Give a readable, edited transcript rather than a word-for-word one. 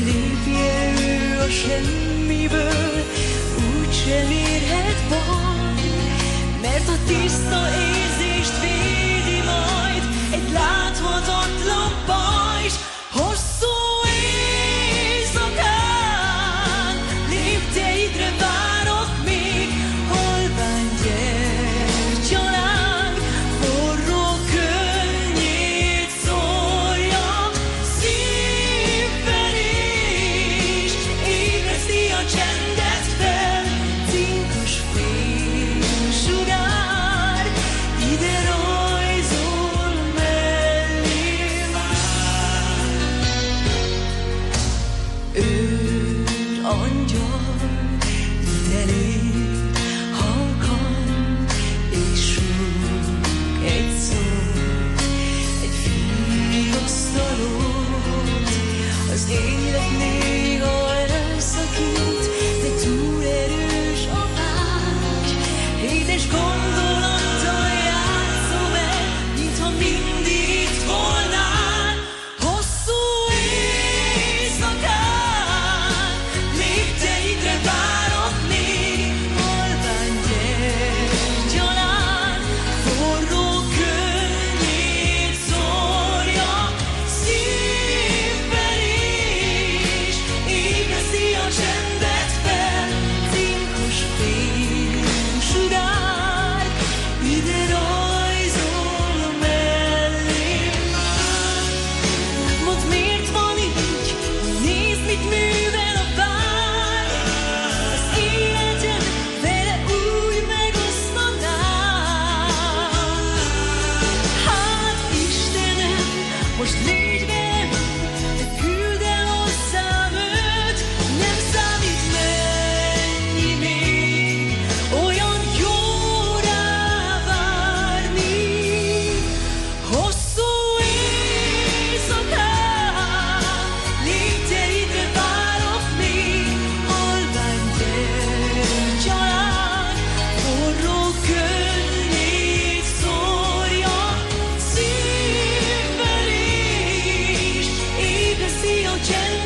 lépje ő a semmiből, úgyse érhet baj, mert a tiszta érzést védi majd egy láthatatlan pajzs. Hosszú éjszakán lépteidre várok még, halvány gyertyaláng forró könnyét szórja, szívverést ébreszti a csendet fel, cinkos fénysugár ide rajzol mellém már. Őr angyal ide lép halkan, és súg egy szót, egy vigasztalót. Az élet néha elszakít, de túl erős a vágy. Édes gondolattal játszom el, mintha mindig itt volnál. Hosszú éjszakán lépteidre várok még, halvány gyertyalán forró könnyét szórja, szívverés ébreszti a csendet fel, cinkos fénysugár ide rajzol mellém már. Mondd, miért van így, nézd, mit művel a vágy, az életed vele úgy megosztanám. Hát Istenem, most légy velem, de küldd el hozzám őt, nem számít mennyi még, olyan jó rá várni. Hosszú éjszakán lépteidre várok még, halvány gyertyalán forró könnyét szórja, szívverést ébreszti a csendet